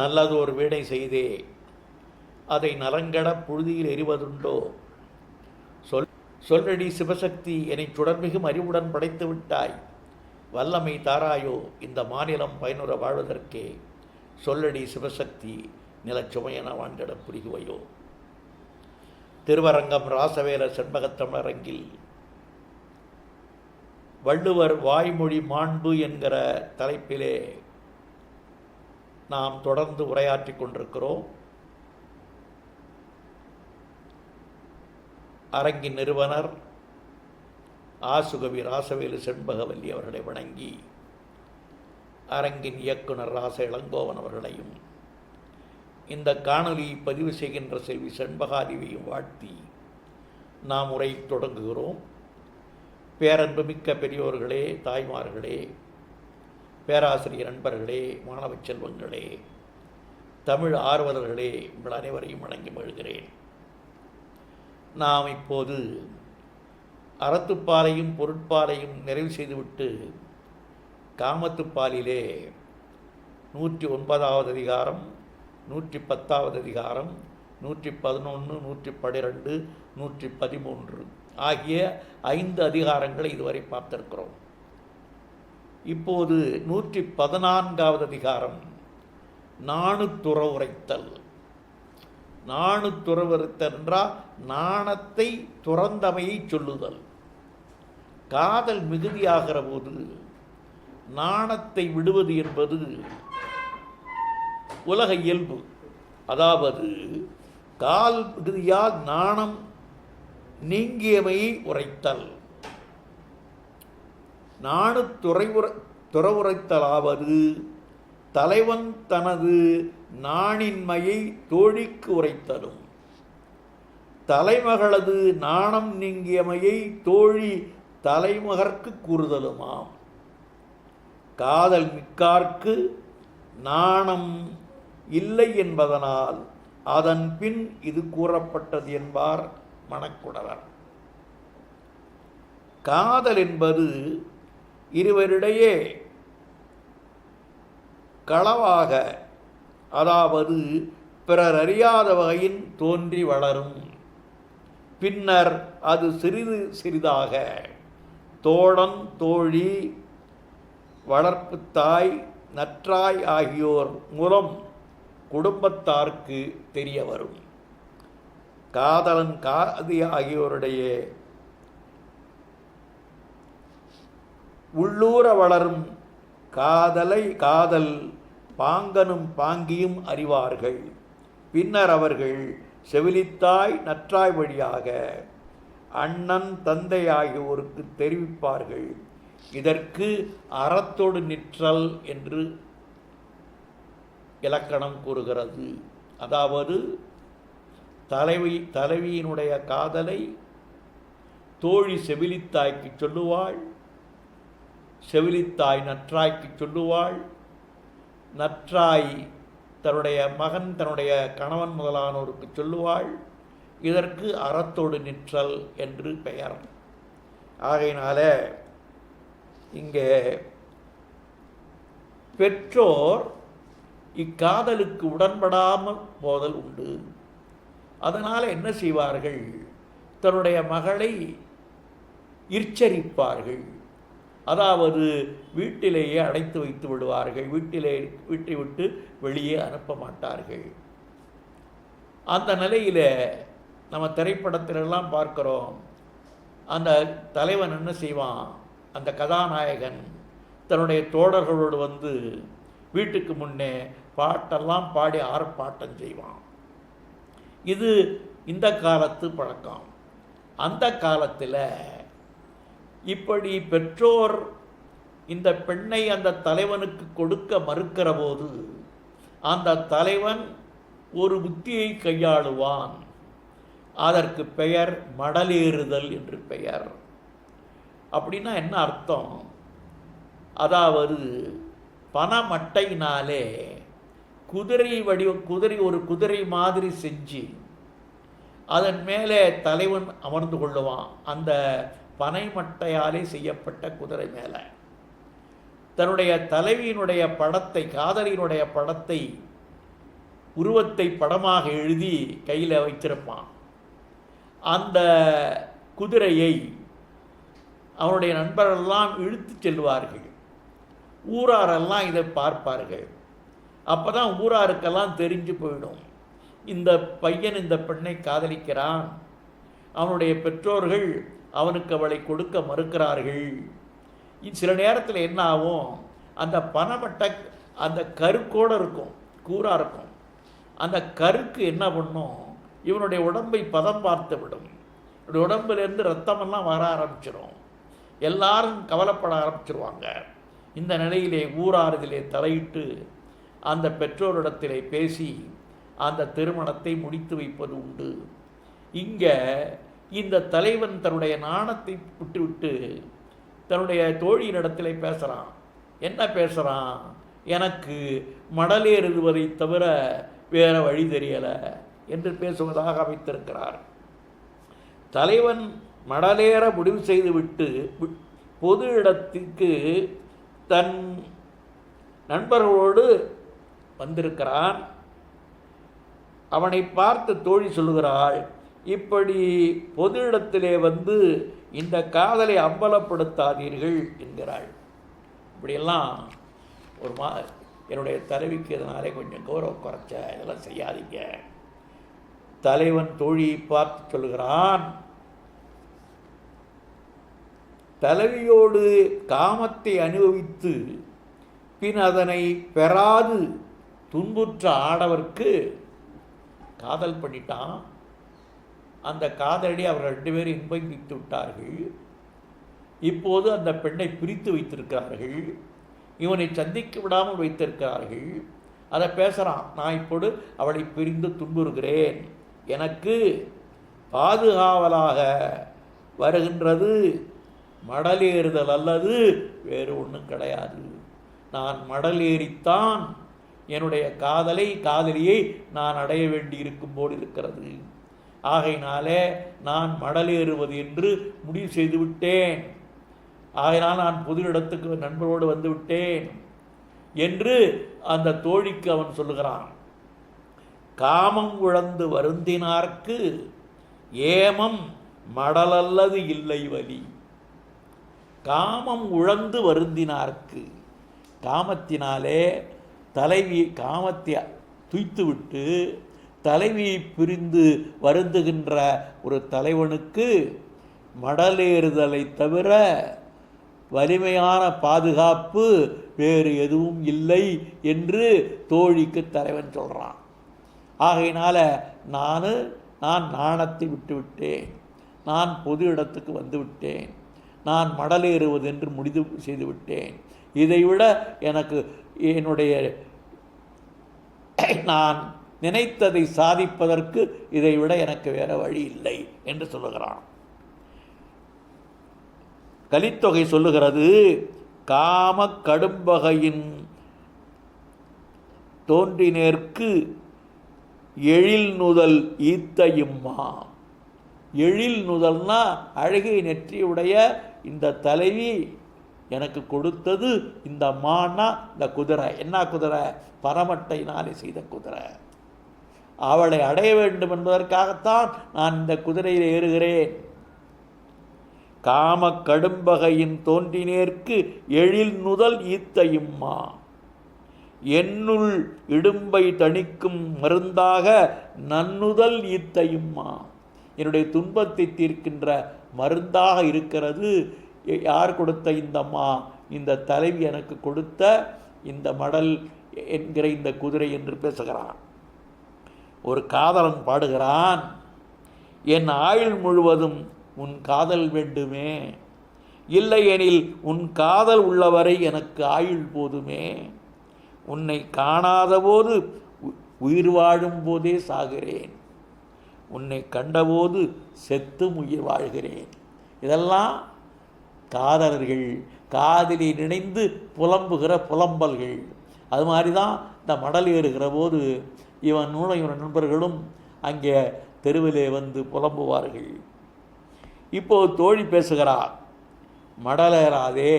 நல்லதோர் வீடை செய்தே அதை நலங்கட புழுதியில் எறிவதுண்டோ? சொல்லடி சிவசக்தி, என்னை சுடர்மிகும் அறிவுடன் படைத்து விட்டாய், வல்லமை தாராயோ இந்த மாநிலம் பயனுற வாழ்வதற்கே. சொல்லடி சிவசக்தி, நிலச்சுமையென வாழ்ந்திட புரிகுவையோ. திருவரங்கம் ராசவேல செண்பகத்தமிழரங்கில் வள்ளுவர் வாய்மொழி மாண்பு என்கிற தலைப்பிலே நாம் தொடர்ந்து உரையாற்றி கொண்டிருக்கிறோம். அரங்கின் நிறுவனர் ஆசுகவி ராசவேலு செண்பகவல்லி அவர்களை வணங்கி, அரங்கின் இயக்குனர் ராச இளங்கோவன் அவர்களையும், இந்த காணொலியை பதிவு செய்கின்ற செல்வி செண்பகாதேவியும் வாழ்த்தி நாம் உரை தொடங்குகிறோம். பேரன்புமிக்க பெரியோர்களே, தாய்மார்களே, பேராசிரியர் நண்பர்களே, மாணவ செல்வங்களே, தமிழ் ஆர்வலர்களே, உங்கள் அனைவரையும் வணங்கி மகிழ்கிறேன். நாம் இப்போது அறத்துப்பாலையும் பொருட்பாலையும் நிறைவு செய்துவிட்டு காமத்துப்பாலிலே 109வது அதிகாரம், 110வது அதிகாரம், 111, 112, 113 ஆகிய 5 அதிகாரங்களை இதுவரை பார்த்திருக்கிறோம். இப்போது 114வது அதிகாரம், நாணுத்துறவுரைத்தல். நாணுத்துறவுரைத்தல் என்றால் நாணத்தை துறந்தமையை சொல்லுதல். காதல் மிகுதியாகிற போது நாணத்தை விடுவது என்பது உலக இயல்பு. அதாவது கால் மிகுதியால் நாணம் நீங்கியமையை உரைத்தல். துறவுரைத்தலாவது தலைவன் தனது நாணின்மையை தோழிக்கு உரைத்தலும், தலைமகளது நாணம் நீங்கியமையை தோழி தலைமகற்கு கூறுதலுமாம். காதல் மிக்கார்க்கு நாணம் இல்லை என்பதனால் அதன் பின் இது கூறப்பட்டது என்பார் மணக்குடவர். காதல் என்பது இருவரிடையே களவாக, அதாவது பிறர் அறியாத வகையின் தோன்றி வளரும். பின்னர் அது சிறிது சிறிதாக தோழன், தோழி, வளர்ப்பு தாய், நற்றாய் ஆகியோர் மூலம் குடும்பத்தார்க்கு தெரிய வரும். காதலன், காதி ஆகியோருடைய உள்ளூர வளரும் காதல் பாங்கனும் பாங்கியும் அறிவார்கள். பின்னர் அவர்கள் செவிலித்தாய், நற்றாய் வழியாக அண்ணன், தந்தை ஆகியோருக்கு தெரிவிப்பார்கள். இதற்கு அறத்தோடு நிற்றல் என்று இலக்கணம் கூறுகிறது. அதாவது தலைவியினுடைய காதலை தோழி செவிலித்தாய்க்கு சொல்லுவாள், செவிலித்தாய் நற்றாய்க்கு சொல்லுவாள், நற்றாய் தன்னுடைய மகன், தன்னுடைய கணவன் முதலானோருக்கு சொல்லுவாள். இதற்கு அறத்தோடு நிற்றல் என்று பெயர். ஆகையினால இங்கே பெற்றோர் இக்காதலுக்கு உடன்படாமல் போதல் உண்டு. அதனால் என்ன செய்வார்கள்? தன்னுடைய மகளை இற்சரிப்பார்கள். அதாவது வீட்டிலேயே அடைத்து வைத்து விடுவார்கள். வீட்டை விட்டு வெளியே அனுப்ப மாட்டார்கள். அந்த நிலையில் நம்ம திரைப்படத்திலெல்லாம் பார்க்குறோம். அந்த தலைவன் என்ன செய்வான்? அந்த கதாநாயகன் தன்னுடைய தோழர்களோடு வந்து வீட்டுக்கு முன்னே பாட்டெல்லாம் பாடி ஆர்ப்பாட்டம் செய்வான். இது இந்த காலத்து பழக்கம். அந்த காலத்தில் இப்படி பெற்றோர் இந்த பெண்ணை அந்த தலைவனுக்கு கொடுக்க மறுக்கிற போது அந்த தலைவன் ஒரு புத்தியை கையாளுவான். அதற்கு பெயர் மடலேறுதல் என்று பெயர். அப்படின்னா என்ன அர்த்தம்? அதாவது பணமட்டையினாலே ஒரு குதிரை மாதிரி செஞ்சு அதன் மேலே தலைவன் அமர்ந்து கொள்ளுவான். அந்த பனை மட்டையாலே செய்யப்பட்ட குதிரை மேலே தன்னுடைய தலைவியினுடைய படத்தை, காதலியினுடைய படத்தை உருவத்தை படமாக எழுதி கையில் வைத்திருப்பான். அந்த குதிரையை அவனுடைய நண்பர்களெல்லாம் இழுத்து செல்வார்கள். ஊராரெல்லாம் இதை பார்ப்பார்கள். அப்போ தான் ஊராருக்கெல்லாம் தெரிஞ்சு போயிடும், இந்த பையன் இந்த பெண்ணை காதலிக்கிறான், அவனுடைய பெற்றோர்கள் அவனுக்கு அவளை கொடுக்க மறுக்கிறார்கள். சில நேரத்தில் என்ன ஆகும், அந்த பனைமட்டை அந்த கருக்கோடு இருக்கும், கூறாக இருக்கும். அந்த கருக்கு என்ன பண்ணும், இவனுடைய உடம்பை பதம் பார்த்து விடும். இவனுடைய உடம்புலேருந்து ரத்தமெல்லாம் வர ஆரம்பிச்சிடும். எல்லாரும் கவலைப்பட ஆரம்பிச்சிருவாங்க. இந்த நிலையிலே ஊரார் இதிலே தலையிட்டு அந்த பெற்றோரிடத்திலே பேசி அந்த திருமணத்தை முடித்து வைப்பது உண்டு. இங்கே இந்த தலைவன் தன்னுடைய நாணத்தை விட்டுவிட்டு தன்னுடைய தோழியினிடத்திலே பேசுகிறான். என்ன பேசுகிறான், எனக்கு மடலேறுவதை தவிர வேறு வழி தெரியலை என்று பேசுவதாக அமைத்திருக்கிறார். தலைவன் மடலேற முடிவு செய்துவிட்டு பொது இடத்துக்கு தன் நண்பர்களோடு வந்திருக்கிறான். அவனை பார்த்து தோழி சொல்லுகிறாள், இப்படி பொது இடத்திலே வந்து இந்த காதலை அம்பலப்படுத்தாதீர்கள் என்கிறாள். இப்படியெல்லாம் ஒரு என்னுடைய தலைவிக்கு இதனாலே கொஞ்சம் கௌரவம் குறைச்ச, இதெல்லாம் செய்யாதீங்க. தலைவன் தோழியை பார்த்து சொல்லுகிறான், தலைவியோடு காமத்தை அனுபவித்து பின் அதனை பெறாது துன்புற்ற ஆடவர்க்கு காதல் பண்ணிட்டான். அந்த காதலடி அவர்கள் 2 பேரும் இன்பமித்து விட்டார்கள். இப்போது அந்த பெண்ணை பிரித்து வைத்திருக்கிறார்கள், இவனை சந்திக்க விடாமல் வைத்திருக்கிறார்கள். அதை பேசுகிறான், நான் இப்போது அவளை பிரிந்து துன்புறுகிறேன், எனக்கு பாதுகாவலாக வருகின்றது மடலேறுதல் அல்லது வேறு ஒன்றும் கிடையாது. நான் மடலேறித்தான் என்னுடைய காதலியை நான் அடைய வேண்டி இருக்கும் போது இருக்கிறது. ஆகையினாலே நான் மடலேறுவது என்று முடிவு செய்து விட்டேன். ஆகையினால் நான் பொது இடத்துக்கு நண்பரோடு வந்து விட்டேன் என்று அந்த தோழிக்கு அவன் சொல்லுகிறான். காமம் உழந்து வருந்தினார்க்கு ஏமம் மடலல்லது இல்லை வலி. காமம் உழந்து வருந்தினார்க்கு, காமத்தினாலே காமத்தை துய்த்துவிட்டு தலைவியை பிரிந்து வருந்துகின்ற ஒரு தலைவனுக்கு மடலேறுதலை தவிர வலிமையான பாதுகாப்பு வேறு எதுவும் இல்லை என்று தோழிக்கு தலைவன் சொல்கிறான். ஆகையினால நான் நாணத்தை விட்டுவிட்டேன், நான் பொது இடத்துக்கு வந்து விட்டேன், நான் மடலேறுவது என்று முடிவு செய்து விட்டேன். இதைவிட எனக்கு என்னுடைய நான் நினைத்ததை சாதிப்பதற்கு இதைவிட எனக்கு வேறு வழி இல்லை என்று சொல்லுகிறான். கலித்தொகை சொல்லுகிறது, காம கடும்பகையின் தோன்றினேற்கு எழில் நுதல் ஈத்தையும்மா. எழில் நுதல்னா அழகை நெற்றியுடைய இந்த தலைவி எனக்கு கொடுத்தது இந்த மானா இந்த குதிரை. என்ன குதிரை? பரமட்டையினாலே செய்த குதிரை. அவளை அடைய வேண்டும் என்பதற்காகத்தான் நான் இந்த குதிரையில் ஏறுகிறேன். காம கடும்பகையின் தோன்றினேற்கு எழில் நுதல் ஈத்தையும்மா. என்னுள் இடும்பை தணிக்கும் மருந்தாக நன்னுதல் ஈத்தையும்மா. என்னுடைய துன்பத்தை தீர்க்கின்ற மருந்தாக இருக்கிறது. யார் கொடுத்த இந்த அம்மா? இந்த தலைவி எனக்கு கொடுத்த இந்த மடல் என்கிற இந்த குதிரை என்று பேசுகிறான். ஒரு காதலன் பாடுகிறான், என் ஆயுள் முழுவதும் உன் காதல் வேண்டுமே, இல்லையெனில் உன் காதல் உள்ளவரை எனக்கு ஆயுள் போதுமே. உன்னை காணாத போது உயிர் வாழும் போதே சாகிறேன், உன்னை கண்டபோது செத்தும் உயிர் வாழ்கிறேன். இதெல்லாம் காதலர்கள் காதலி நினைந்து புலம்புகிற புலம்பல்கள். அது மாதிரி தான் இந்த மடல் ஏறுகிற போது இவன் நண்பர்களும் அங்கே தெருவிலே வந்து புலம்புவார்கள். இப்போது தோழி பேசுகிறார், மடலேறாதே,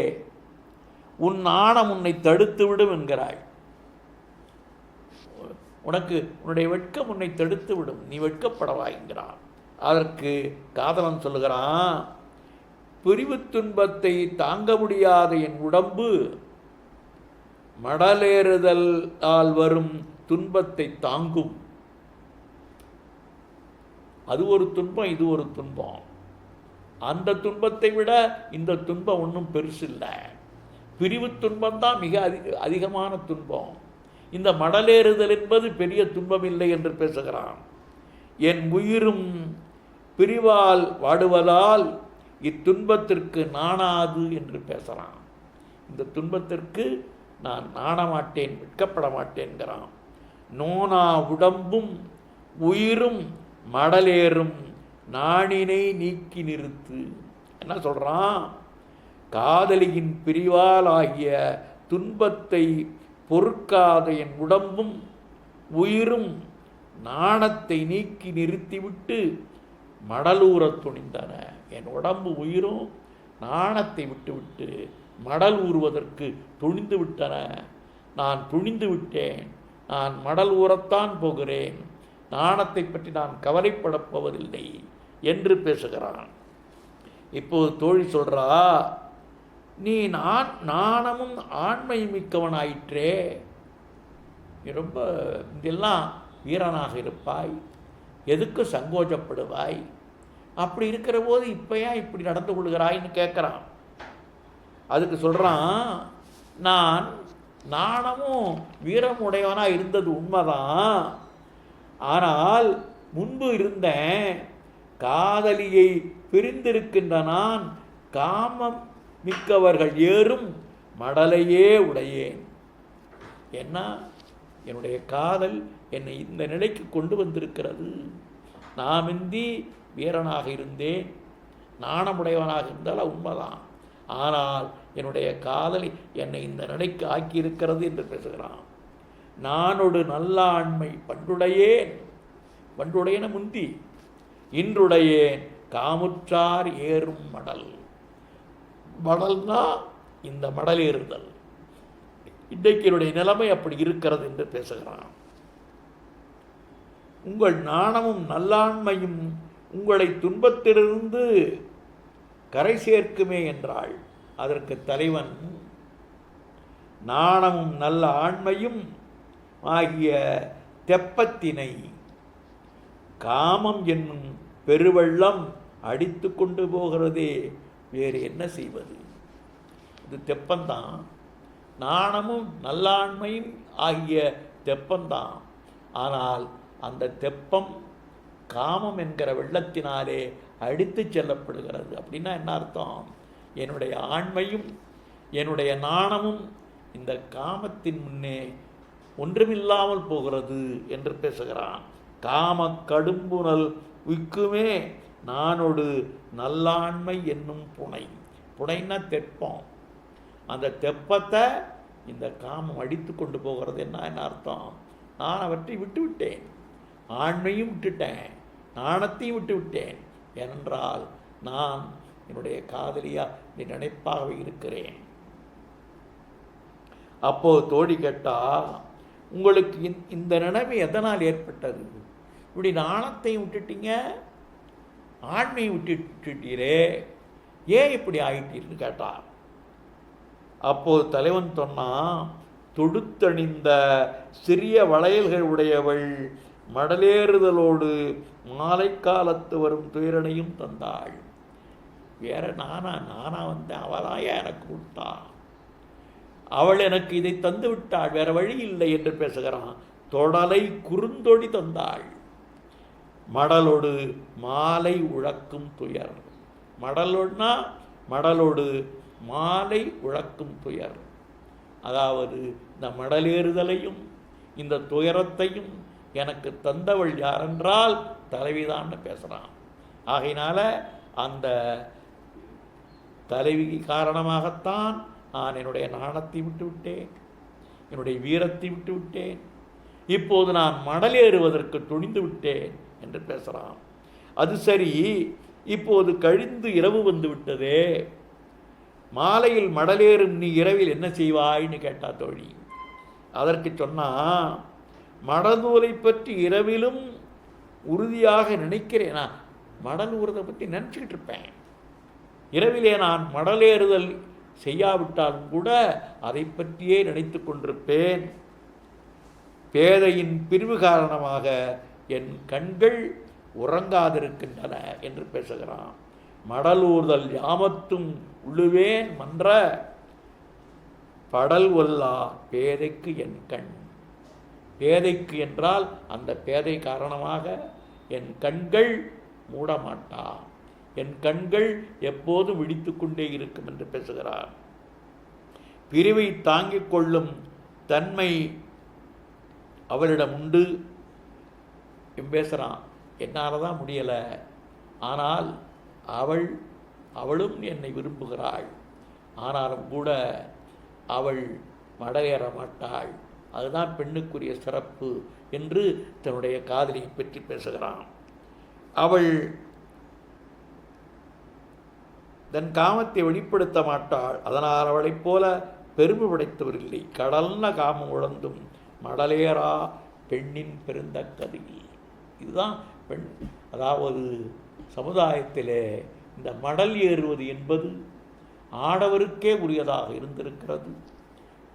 உன் நாணம் உன்னை தடுத்து விடும் என்கிறாள். உனக்கு உன்னுடைய வெட்கம் உன்னை தடுத்து விடும், நீ வெட்கப்படவாய்கிறான். அதற்கு காதலன் சொல்லுகிறான், பிரிவு துன்பத்தை தாங்க முடியாத என் உடம்பு மடலேறுதலால் வரும் துன்பத்தை தாங்கும். அது ஒரு துன்பம், இது ஒரு துன்பம். அந்த துன்பத்தை விட இந்த துன்பம் ஒன்றும் பெருசில்லை. பிரிவு துன்பம்தான் மிக அதிகமான துன்பம். இந்த மடலேறுதல் என்பது பெரிய துன்பம் இல்லை என்று பேசுகிறான். என் உயிரும் பிரிவால் வாடுவதால் இத்துன்பத்திற்கு நாணாது என்று பேசுகிறான். இந்த துன்பத்திற்கு நான் நாணமாட்டேன், வெட்கப்பட மாட்டேன்கிறான். நோனா உடம்பும் உயிரும் மடலேறும் நாணினை நீக்கி நிறுத்து. என்ன சொல்கிறான்? காதலியின் பிரிவால் ஆகிய துன்பத்தை பொறுக்காத என் உடம்பும் உயிரும் நாணத்தை நீக்கி நிறுத்திவிட்டு மடலூர துணிந்தன. என் உடம்பு உயிரும் நாணத்தை விட்டுவிட்டு மடல் ஊறுவதற்கு துணிந்து விட்டன. நான் துணிந்து விட்டேன், நான் மடல் ஊறத்தான் போகிறேன், நாணத்தை பற்றி நான் கவலைப்படப் போவதில்லை என்று பேசுகிறான். இப்போது தோழி சொல்கிறா, நீ நாணமும் ஆண்மை மிக்கவனாயிற்றே, நீ ரொம்ப இதெல்லாம் வீரனாக இருப்பாய், எதுக்கு சங்கோஜப்படுவாய், அப்படி இருக்கிற போது இப்போ ஏன் இப்படி நடந்து கொள்கிறாய்ன்னு கேட்குறான். அதுக்கு சொல்கிறான், நான் நாணமும் வீரமுடையவனாக இருந்தது உண்மைதான், ஆனால் முன்பு இருந்தேன். காதலியை பிரிந்திருக்கின்ற நான் காமம் மிக்கவர்கள் ஏறும் மடலையே உடையேன். என்ன, என்னுடைய காதல் என்னை இந்த நிலைக்கு கொண்டு வந்திருக்கிறது. நான் முந்தி வீரனாக இருந்தேன், நாணமுடையவனாக இருந்தால் உண்மைதான், ஆனால் என்னுடைய காதல் என்னை இந்த நிலைக்கு ஆக்கியிருக்கிறது என்று பேசுகிறான். நானொடு நல்லாண்மை பண்டுடையேன், பண்டுடையன முந்தி, இன்றுடையேன் காமுற்றார் ஏறும் மடல். மடல்னா இந்த மடல் ஏறுதல். இன்றைக்கு என்னுடைய நிலைமை அப்படி இருக்கிறது என்று பேசுகிறான். உங்கள் நாணமும் நல்லாண்மையும் உங்களை துன்பத்திலிருந்து கரை சேர்க்குமே என்றாள். அதற்கு தலைவன், நாணமும் நல்ல ஆண்மையும் ஆகிய தெப்பத்தினை காமம் என்னும் பெருவெள்ளம் அடித்து கொண்டு போகிறதே, வேறு என்ன செய்வது? இது தெப்பந்தான், நாணமும் நல்லாண்மையும் ஆகிய தெப்பந்தான். ஆனால் அந்த தெப்பம் காமம் என்கிற வெள்ளத்தினாலே அடித்து செல்லப்படுகிறது. அப்படின்னா என்ன அர்த்தம்? என்னுடைய ஆண்மையும் என்னுடைய நாணமும் இந்த காமத்தின் முன்னே ஒன்றுமில்லாமல் போகிறது என்று பேசுகிறான். காம கடும்புணல் விக்குமே நானொடு நல்லாண்மை என்னும் புனை. புனைன்னா தெப்பம். அந்த தெப்பத்தை இந்த காமம் அடித்து கொண்டு போகிறது. என்ன அர்த்தம்? நான் அவற்றை விட்டுவிட்டேன், ஆண்மையும் விட்டுட்டேன், நாணத்தையும் விட்டு விட்டேன். ஏனென்றால் நான் என்னுடைய காதலியா நினைப்பாகவே இருக்கிறேன். அப்போ தோழி கேட்டா, உங்களுக்கு இந்த நிலைமை எதனால் ஏற்பட்டது? இப்படி நாணத்தையும் விட்டுட்டீங்க, ஆண்மையை விட்டுட்டீரே, ஏன் இப்படி ஆயிட்டீர்னு கேட்டார். அப்போது தலைவன் சொன்னான், தொடுத்தணிந்த சிறிய வளையல்கள் உடையவள் மடலேறுதலோடு மாலை காலத்து வரும் துயரனையும் தந்தாள். வேற நானா வந்தேன், அவளாயா எனக்கு விட்டா, அவள் எனக்கு இதை தந்து விட்டாள், வேற வழி இல்லை என்று பேசுகிறான். தொடலை குறுந்தொடி தந்தாள், மடலோடு மாலை உழக்கும் துயர். மடலோடுனா மடலோடு மாலை உழக்கும் துயர். அதாவது இந்த மடலேறுதலையும் இந்த துயரத்தையும் எனக்கு தந்தவள் யாரென்றால் தலைவிதான்னு பேசுகிறான். ஆகையினால அந்த தலைவி காரணமாகத்தான் நான் என்னுடைய நாணத்தை விட்டு விட்டேன், என்னுடைய வீரத்தை விட்டு விட்டேன், இப்போது நான் மடலேறுவதற்கு துணிந்து விட்டேன் என்று பேசுகிறான். அது சரி, இப்போது கழிந்து இரவு வந்து விட்டதே, மாலையில் மடலேறும் நீ இரவில் என்ன செய்வாய்ன்னு கேட்டா தோழி. அதற்கு சொன்னா, மடநூலை பற்றி இரவிலும் உறுதியாக நினைக்கிறேன். நான் மடல் ஊறதை பற்றி நினச்சிக்கிட்டு இருப்பேன். இரவிலே நான் மடலேறுதல் செய்யாவிட்டாலும் கூட அதை பற்றியே நினைத்து கொண்டிருப்பேன். பேதையின் பிரிவு காரணமாக என் கண்கள் உறங்காதிருக்கின்றன என்று பேசுகிறான். மடலூர்தல் யாமத்தும் உள்ளுவேன் மன்ற படல் ஒல்லா பேதைக்கு என் கண். பேதைக்கு என்றால் அந்த பேதை காரணமாக என் கண்கள் மூடமாட்டா, என் கண்கள் எப்போதும் விழித்து கொண்டே இருக்கும் என்று பேசுகிறார். பிரிவை தாங்கிக் கொள்ளும் தன்மை அவளிடம் உண்டு. பேசுகிறான், என்னால் தான் முடியலை, ஆனால் அவளும் என்னை விரும்புகிறாள், ஆனாலும் கூட அவள் மடலேற மாட்டாள், அதுதான் பெண்ணுக்குரிய சிறப்பு என்று தன்னுடைய காதலியை பற்றி பேசுகிறான். அவள் தன் காமத்தை வெளிப்படுத்த மாட்டாள், அதனால் அவளைப் போல பெருமை படைத்தவரில்லை. கடல்ன காமம் உழந்தும் மடலேறா பெண்ணின் பெருந்தக்கதில். இதுதான் பெண். அதாவது சமுதாயத்திலே இந்த மடல் ஏறுவது என்பது ஆடவருக்கே உரியதாக இருந்திருக்கிறது.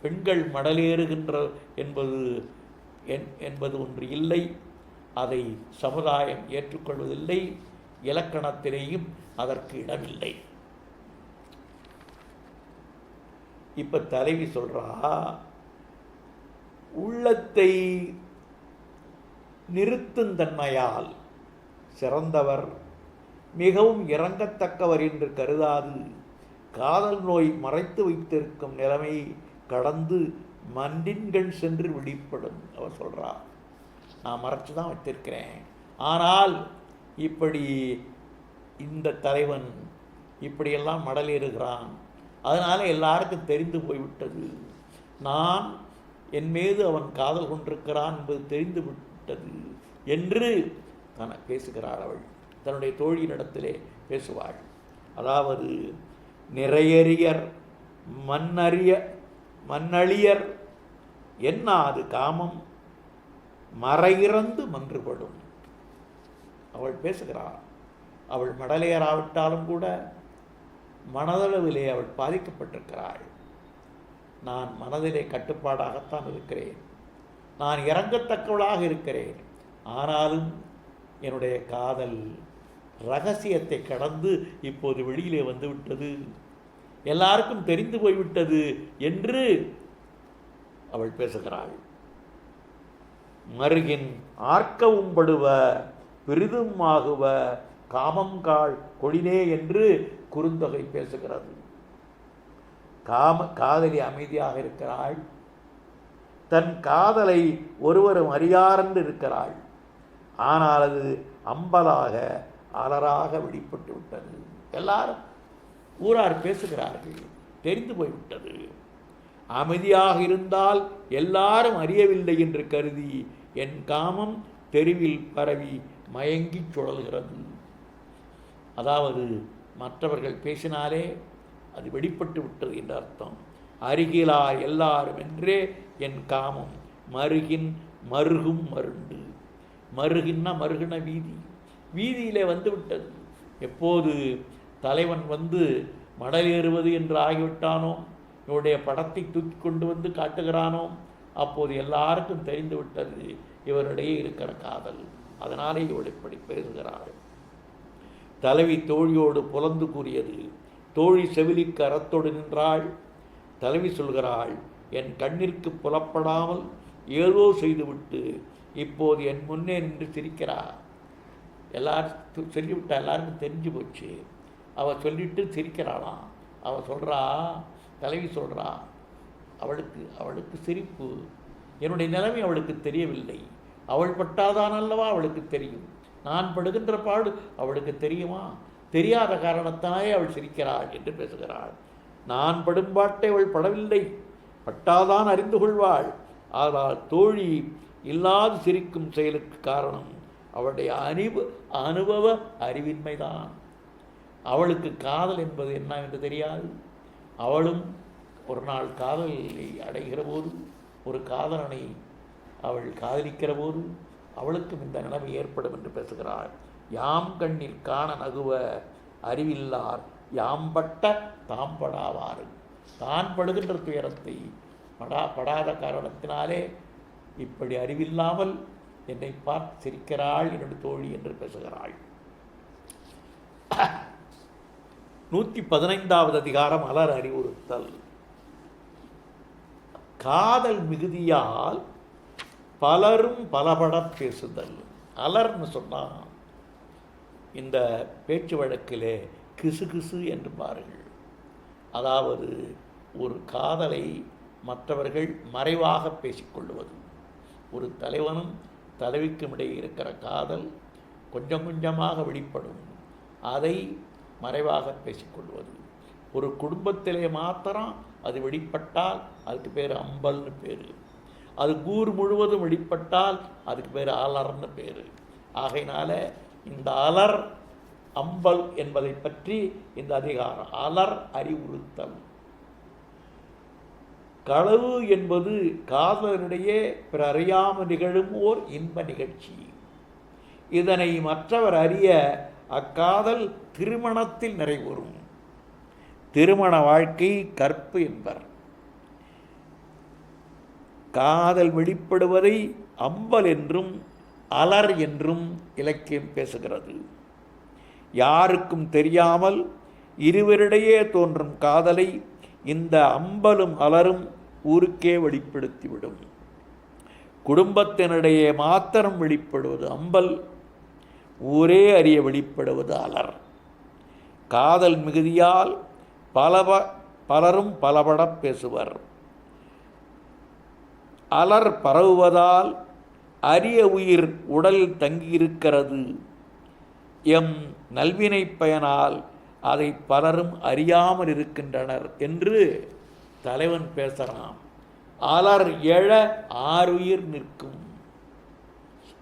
பெண்கள் மடலேறுகின்ற என்பது ஒன்று இல்லை. அதை சமுதாயம் ஏற்றுக்கொள்வதில்லை. இலக்கணத்திலேயும் அதற்கு இடமில்லை. இப்போ தலைவி சொல்றா, உள்ளத்தை நிறுத்தும் தன்மையால் சிறந்தவர், மிகவும் இறங்கத்தக்கவர் என்று கருதாது காதல் நோய் மறைத்து வைத்திருக்கும் நிலைமை கடந்து மன்றின்கண் சென்று வெளிப்படும். அவர் சொல்றா, நான் மறைச்சு தான் வச்சிருக்கிறேன், ஆனால் இப்படி இந்த தலைவன் இப்படியெல்லாம் மடலேறுகிறான், அதனால எல்லாருக்கும் தெரிந்து போய்விட்டது, நான் என் மீது அவன் காதல் கொண்டிருக்கிறான் என்பது தெரிந்து விட்டது என்று பேசுகிறாள். அவள் தன்னுடைய தோழியினிடத்திலே பேசுவாள். அதாவது நிறையறியர் மண்ணழியர் என்ன அது காமம் மறையிறந்து மன்றுபடும். அவள் பேசுகிறாள். அவள் மடலையராவிட்டாலும் கூட மனதளவிலே அவள் பாதிக்கப்பட்டிருக்கிறாள். நான் மனதிலே கட்டுப்பாடாகத்தான் இருக்கிறேன், நான் இறங்கத்தக்கவளாக இருக்கிறேன், ஆனாலும் என்னுடைய காதல் ரகசியத்தை கடந்து இப்போது வெளியிலே வந்துவிட்டது, எல்லாருக்கும் தெரிந்து போய்விட்டது என்று அவள் பேசுகிறாள். மருகின் ஆர்க்கவும் படுவ பெரிதும் ஆகுவ காமங்காள் கொடினே என்று குறுந்தொகை பேசுகிறது. காதலி அமைதியாக இருக்கிறாள், தன் காதலை ஒருவரும் அறியாரென்று இருக்கிறாள், ஆனால் அது அம்பலாக அலராக வெளிப்பட்டு விட்டது. எல்லாரும் ஊரார் பேசுகிறார்கள், தெரிந்து போய்விட்டது. அமைதியாக இருந்தால் எல்லாரும் அறியவில்லை என்று கருதி என் காமம் தெருவில் பரவி மயங்கி சுழல்கிறது. அதாவது மற்றவர்கள் பேசினாலே அது வெளிப்பட்டு விட்டது என்ற அர்த்தம். அருகிலார் எல்லாரும் என்றே என் காமம் மருகின் மருகும் மருண்டு. மருகின்னா மருகின வீதி, வீதியிலே வந்து விட்டது. எப்போது தலைவன் வந்து மடலேறுவது என்று ஆகிவிட்டானோ, இவருடைய படத்தை தூக்கி கொண்டு வந்து காட்டுகிறானோ, அப்போது எல்லாருக்கும் தெரிந்து விட்டது இவரிடையே இருக்கிற காதல். அதனாலே இவள் இப்படி பேசுகிறாள். தலைவி தோழியோடு புலந்து கூறியது. தோழி செவிலிக்கு அறத்தோடு நின்றாள். தலைவி சொல்கிறாள், என் கண்ணிற்கு புலப்படாமல் ஏதோ செய்துவிட்டு இப்போது என் முன்னே நின்று சிரிக்கிறார். எல்லாரும் சொல்லிவிட்டா, எல்லாருக்கும் தெரிஞ்சு போச்சு. அவள் சொல்லிட்டு சிரிக்கிறாளாம். அவள் சொல்கிறா, தலைவி சொல்கிறா, அவளுக்கு சிரிப்பு. என்னுடைய நிலைமை அவளுக்கு தெரியவில்லை. அவள் பட்டாதான் அல்லவா அவளுக்கு தெரியும். நான் படுகின்ற பாடு அவளுக்கு தெரியுமா? தெரியாத காரணத்தாலே அவள் சிரிக்கிறாள் என்று பேசுகிறாள். நான் படும்பாட்டை அவள் படவில்லை, பட்டாதான் அறிந்து கொள்வாள். ஆனால் தோழி இல்லாது சிரிக்கும் செயலுக்கு காரணம் அவளுடைய அனுபவ அறிவின்மைதான். அவளுக்கு காதல் என்பது என்ன என்று தெரியாது. அவளும் ஒரு நாள் காதலை அடைகிற போது ஒரு காதலனை அவள் காதலிக்கிற போது அவளுக்கும் இந்த நிலைமை ஏற்படும் என்று பேசுகிறாள். யாம் கண்ணில் காண நகுவ அறிவில்லார் யாம்பட்ட தாம்படாவாறு. தான் படுகின்ற துயரத்தை படாத காரணத்தினாலே இப்படி அறிவில்லாமல் என்னை பார்த்து சிரிக்கிறாள் என்னுடைய தோழி என்று பேசுகிறாள். 115வது அதிகாரம் அலர் அறிவுறுத்தல். காதல் மிகுதியால் பலரும் பலபடப் பேசுதல். அலர்னு சொன்னால் இந்த பேச்சு வழக்கிலே கிசு கிசு என்று பாருங்கள். அதாவது ஒரு காதலை மற்றவர்கள் மறைவாக பேசிக்கொள்வது. ஒரு தலைவனும் தலைவிக்கும் இடையே இருக்கிற காதல் கொஞ்சம் கொஞ்சமாக வெளிப்படும், அதை மறைவாக பேசிக்கொள்வது. ஒரு குடும்பத்திலே மாத்திரம் அது வெளிப்பட்டால் அதுக்கு பேர் அம்பல்னு பேர். அது ஊர் முழுவதும் வெளிப்பட்டால் அதுக்கு பேர் அலர்னு பேர். ஆகையினால இந்த அலர் அம்பல் என்பதை பற்றி இந்த அதிகாரம். அலர் அறிவுறுத்தல். களவு என்பது காதலரிடையே பிற அறியாமல் நிகழும் ஓர் இன்ப நிகழ்ச்சி. இதனை மற்றவர் அறிய அக்காதல் திருமணத்தில் நிறைவுறும். திருமண வாழ்க்கை கற்பு என்பர். காதல் வெளிப்படுவதை அம்பல் என்றும் அலர் என்றும் இலக்கியம் பேசுகிறது. யாருக்கும் தெரியாமல் இருவரிடையே தோன்றும் காதலை இந்த அம்பலும் அலரும் ஊருக்கே வெளிப்படுத்திவிடும். குடும்பத்தினிடையே மாத்திரம் வெளிப்படுவது அம்பல், ஊரே அறிய வெளிப்படுவது அலர். காதல் மிகுதியால் பலரும் பலபடப் பேசுவர். அலர் பரவுவதால் அரிய உயிர் உடலில் தங்கியிருக்கிறது. எம் நல்வினை பயனால் அதை பலரும் அறியாமல் இருக்கின்றனர் என்று தலைவன் பேசுகிறான். அலர் எழ ஆறுயிர் நிற்கும்.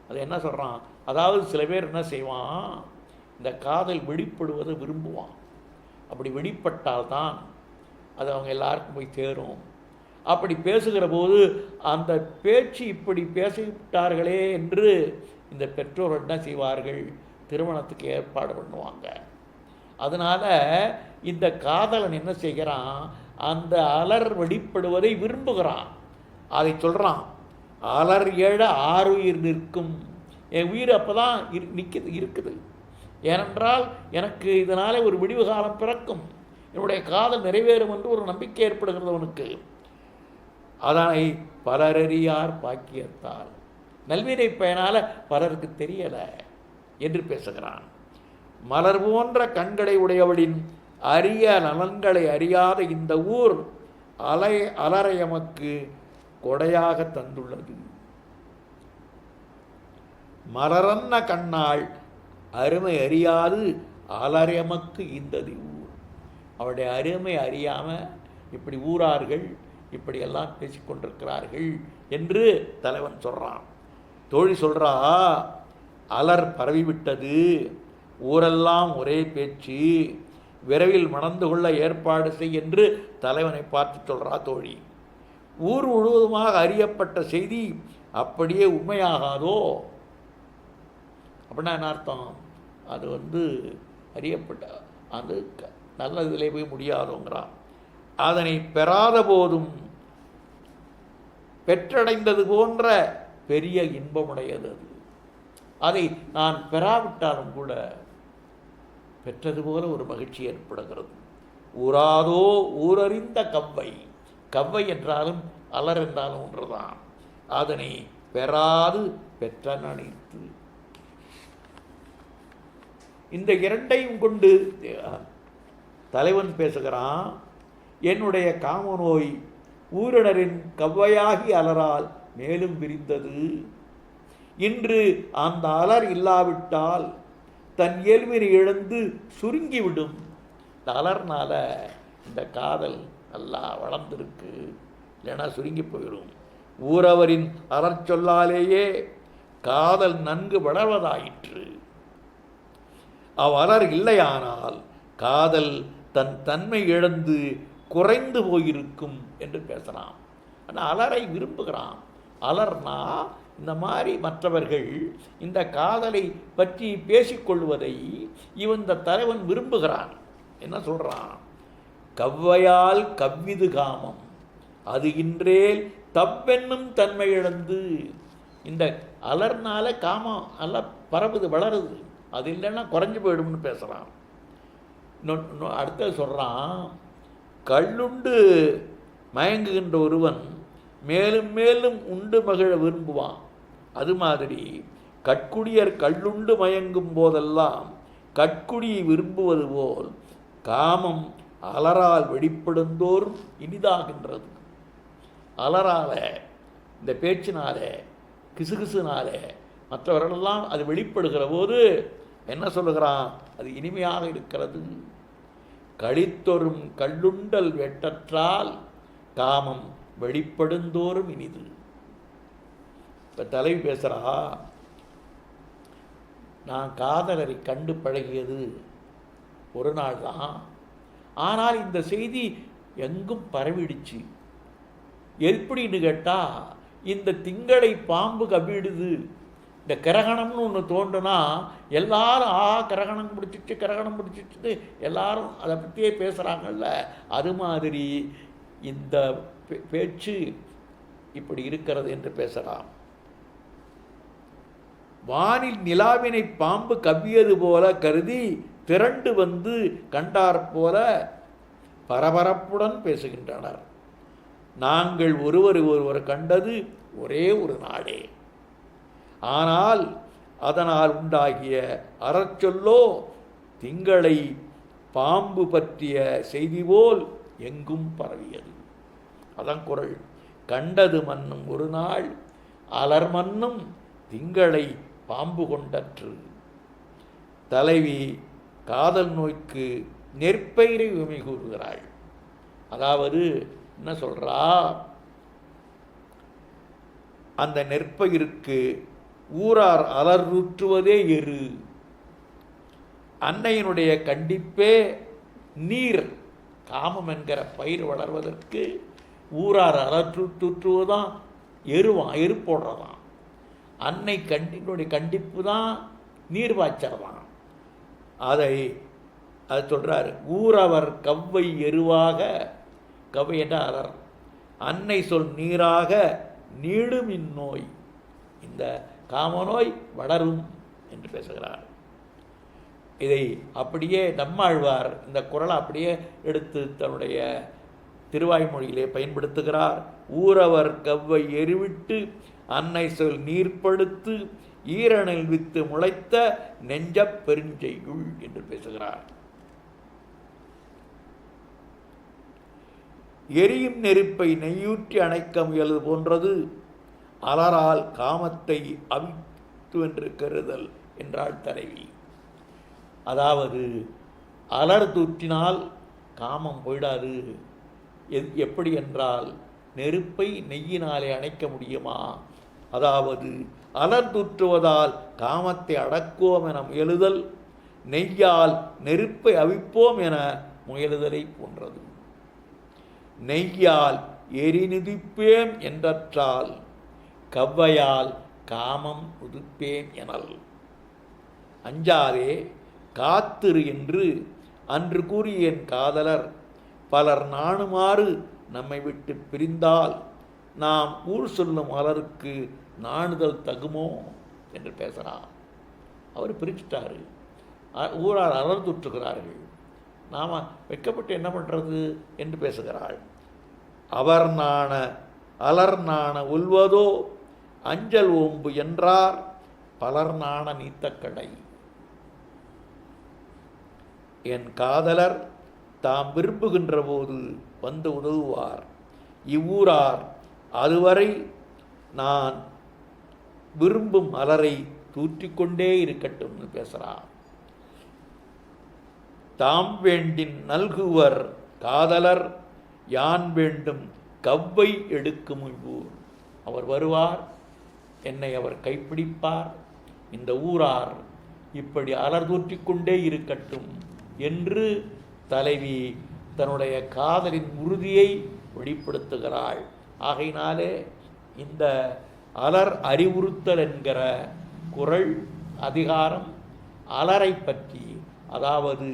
அது என்ன சொல்கிறான்? அதாவது சில பேர் என்ன செய்வான், இந்த காதல் வெளிப்படுவதை விரும்புவான். அப்படி வெளிப்பட்டால்தான் அது அவங்க எல்லாருக்கும் போய் சேரும். அப்படி பேசுகிற போது அந்த பேச்சு இப்படி பேசிவிட்டார்களே என்று இந்த பெற்றோர்கள் என்ன செய்வார்கள், திருமணத்துக்கு ஏற்பாடு பண்ணுவாங்க. அதனால் இந்த காதலன் என்ன செய்கிறான், அந்த அலர் வெளிப்படுவதை விரும்புகிறான். அதை சொல்கிறான், அலர் எழ ஆறுயிர் நிற்கும். என் உயிர் அப்போ தான் இருக்குது. ஏனென்றால் எனக்கு இதனால் ஒரு விடிவு காலம் பிறக்கும், என்னுடைய காதல் நிறைவேறும் என்று ஒரு நம்பிக்கை ஏற்படுகிறது அவனுக்கு. அதனை பலரறியார் பாக்கியத்தால், நல்வினை பயனால் பலருக்கு தெரியலை என்று பேசுகிறான். மலர் போன்ற கண்களை உடையவளின் அரிய நலன்களை அறியாத இந்த ஊர் அலரை எமக்கு கொடையாக தந்துள்ளது. மலரன்ன கண்ணாள் அருமை அறியாது அலரெமக்கு இந்தது ஊர். அவருடைய அருமை அறியாமல் இப்படி ஊரார்கள் இப்படியெல்லாம் பேசிக்கொண்டிருக்கிறார்கள் என்று தலைவன் சொல்கிறான். தோழி சொல்கிறா, அலர் பரவிவிட்டது, ஊரெல்லாம் ஒரே பேச்சு, விரைவில் மணந்து கொள்ள ஏற்பாடு செய் என்று தலைவனை பார்த்து சொல்கிறா தோழி. ஊர் முழுவதுமாக அறியப்பட்ட செய்தி அப்படியே உண்மையாகாதோ? அப்படின்னா என்ன அர்த்தம்? அது அறியப்பட்ட அது நல்ல இதிலே போய் முடியாதோங்கிறான். அதனை பெறாத போதும் பெற்றடைந்தது போன்ற பெரிய இன்பமுடையது அது. அதை நான் பெறாவிட்டாலும் கூட பெற்றது போல ஒரு மகிழ்ச்சி ஏற்படுகிறது. ஊராதோ ஊரறிந்த கவ்வை. கவ்வை என்றாலும் அலர் என்றாலும் ஒன்றுதான். அதனை பெறாது பெற்ற நினைத்து. இந்த இரண்டையும் கொண்டு தலைவன் பேசுகிறான். என்னுடைய காம நோய் ஊரினரின் கவ்வையாகி அலரால் மேலும் விரிந்தது. இன்று அந்த அலர் இல்லாவிட்டால் தன் இயல்பினை இழந்து சுருங்கிவிடும். இந்த அலர்னால இந்த காதல் நல்லா வளர்ந்துருக்கு, இல்லைன்னா சுருங்கி போயிடும். ஊரவரின் அலர் சொல்லாலேயே காதல் நன்கு வளர்வதாயிற்று. அவ்வலர் இல்லையானால் காதல் தன் தன்மை இழந்து குறைந்து போயிருக்கும் என்று பேசலாம். ஆனால் அலரை விரும்புகிறான். அலர்னா இந்த மாதிரி மற்றவர்கள் இந்த காதலை பற்றி பேசிக்கொள்வதை இந்த தலைவன் விரும்புகிறான். என்ன சொல்கிறான்? கவ்வையால் கவ்விது காமம் அது இன்றேல் தவ்வென்னும் தன்மை இழந்து. இந்த அலர்னால காமம் அல்ல பரவுது, வளருது, அது இல்லைன்னா குறைஞ்சி போயிடும்னு பேசுகிறான். அடுத்தது சொல்கிறான், கள்ளுண்டு மயங்குகின்ற ஒருவன் மேலும் மேலும் உண்டு மகிழ விரும்புவான். அது மாதிரி கட்குடியர் கள்ளுண்டு மயங்கும் போதெல்லாம் கட்குடியை விரும்புவது போல் காமம் அலரால் வெளிப்படுந்தோறும் இனிதாகின்றது. அலரால, இந்த பேச்சினால, கிசுகிசுனால மற்றவர்களெல்லாம் அது வெளிப்படுகிற போது என்ன சொல்லுகிறான்? அது இனிமையாக இருக்கிறது. களித்தொரும் கள்ளுண்டல் வெட்டற்றால் காமம் வெளிப்படுந்தோறும் இனிது. இப்போ தலைவி பேசுகிறா, நான் காதலரை கண்டு பழகியது ஒரு நாள் தான், ஆனால் இந்த செய்தி எங்கும் பரவிடுச்சு. எப்படின்னு கேட்டால், இந்த திங்களை பாம்பு கவ்விடுது. இந்த கிரகணம்னு ஒன்று தோன்றுனா எல்லாரும் கிரகணம் பிடிச்சிட்டு எல்லாரும் அதை பற்றியே பேசுகிறாங்கல்ல, அது மாதிரி இந்த பேச்சு இப்படி இருக்கிறது என்று பேசலாம். வானில் நிலாவினை பாம்பு கவ்வியது போல கருதி திரண்டு வந்து கண்டார் போல பரபரப்புடன் பேசுகின்றனர். நாங்கள் ஒருவர் கண்டது ஒரே ஒரு நாடே, ஆனால் அதனால் உண்டாகிய அறச்சொல்லோ திங்களை பாம்பு பற்றிய செய்தி போல் எங்கும் பரவியது. அதான் குறள். கண்டது மன்னும் ஒரு நாள் அலர் மன்னும் திங்களை பாம்பு கொண்டற்று. தலைவி காதல் நோய்க்கு நெற்பயிரை உமை கூறுகிறாள். அதாவது என்ன சொல்றா? அந்த நெற்பயிருக்கு ஊரார் அலர்வுற்றுவதே எரு, அன்னையினுடைய கண்டிப்பே நீர். காமம் என்கிற பயிர் வளர்வதற்கு ஊரார் அலற்றுவதுதான் எரு போடுறதான். அன்னை கண்டினுடைய கண்டிப்பு தான் நீர் பாய்ச்சறதான். அதை சொல்கிறார். ஊரவர் கவ்வை எருவாக, கவ்வை என்ற அலர், அன்னை சொல் நீராக நீடும் இந்நோய், இந்த காமநோய் வளரும் என்று பேசுகிறார். இதை அப்படியே நம்மாழ்வார் இந்த குறளை அப்படியே எடுத்து தன்னுடைய திருவாய்மொழியிலே பயன்படுத்துகிறார். ஊரவர் கவ்வை எருவிட்டு அன்னை சொல் நீர்ப்படுத்து ஈரணில் வித்து முளைத்த நெஞ்ச பெருஞ்செய்யுள் என்று பேசுகிறார். எரியும் நெருப்பை நெய்யூற்றி அணைக்க முயல்வது போன்றது அலரால் காமத்தை அவித்து என்று கருதல் என்றாள் தலைவி. அதாவது அலர் தூற்றினால் காமம் போயிடாது. எப்படி என்றால், நெருப்பை நெய்யினாலே அணைக்க முடியுமா? அதாவது அலர் தூற்றுவதால் காமத்தை அடக்குவோம் என முயலுதல் நெய்யால் நெருப்பை அவிப்போம் என முயலுதலை போன்றது. நெய்யால் எரிநிதிப்பேம் என்றால் கவ்வையால் காமம் உதுப்பேன் எனல். அஞ்சாதே காத்திரு என்று அன்று கூறிய என் காதலர் பலர் நாணுமாறு நம்மை விட்டு பிரிந்தால் நாம் ஊர் சொல்லும் அலருக்கு நாணுதல் தகுமோ என்று பேசுகிறார். அவர் பிரிச்சுட்டாரு. ஊரார் அலர் துற்றுகிறார்கள். நாம் வெட்கப்பட்டு என்ன பண்ணுறது என்று பேசுகிறாள். அவர் நாண அலர் நாண உள்வதோ அஞ்சல் ஓம்பு என்றார் பலர் நாண நீத்தக்கடை. என் காதலர் தாம் விரும்புகின்ற போது வந்து உதவுவார். இவ்வூரார் அதுவரை நான் விரும்பும் அலரை தூற்றிக்கொண்டே இருக்கட்டும்னு பேசுகிறார். தாம் வேண்டின் நல்குவர் காதலர் யான் வேண்டும் கவ்வை எடுக்கும் ஊர். அவர் வருவார், என்னை அவர் கைப்பிடிப்பார், இந்த ஊரார் இப்படி அலர் தூற்றிக்கொண்டே இருக்கட்டும் என்று தலைவி தன்னுடைய காதலின் உறுதியை வெளிப்படுத்துகிறாள். ஆகையினாலே இந்த அலர் அறிவுறுத்தல் என்கிற குறள் அதிகாரம் அலரை பற்றி, அதாவது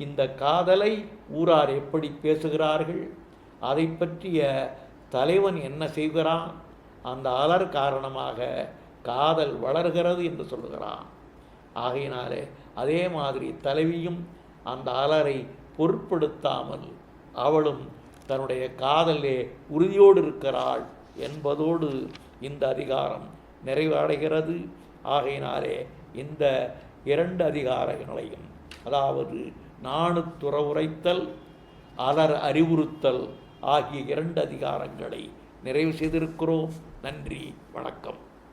இந்த காதலை ஊரார் எப்படி பேசுகிறார்கள், அதை பற்றிய தலைவன் என்ன செய்கிறான், அந்த அலர் காரணமாக காதல் வளர்கிறது என்று சொல்லுகிறான். ஆகையினாலே அதே மாதிரி தலைவியும் அந்த அலரை பொருட்படுத்தாமல் அவளும் தன்னுடைய காதலே உறுதியோடு இருக்கிறாள் என்பதோடு இந்த அதிகாரம் நிறைவடைகிறது. ஆகையினாலே இந்த 2 அதிகாரங்களையும், அதாவது நாணுத்துறவுரைத்தல், அலர் அறிவுறுத்தல் ஆகிய 2 அதிகாரங்களை நிறைவு செய்திருக்கிறோம். நன்றி, வணக்கம்.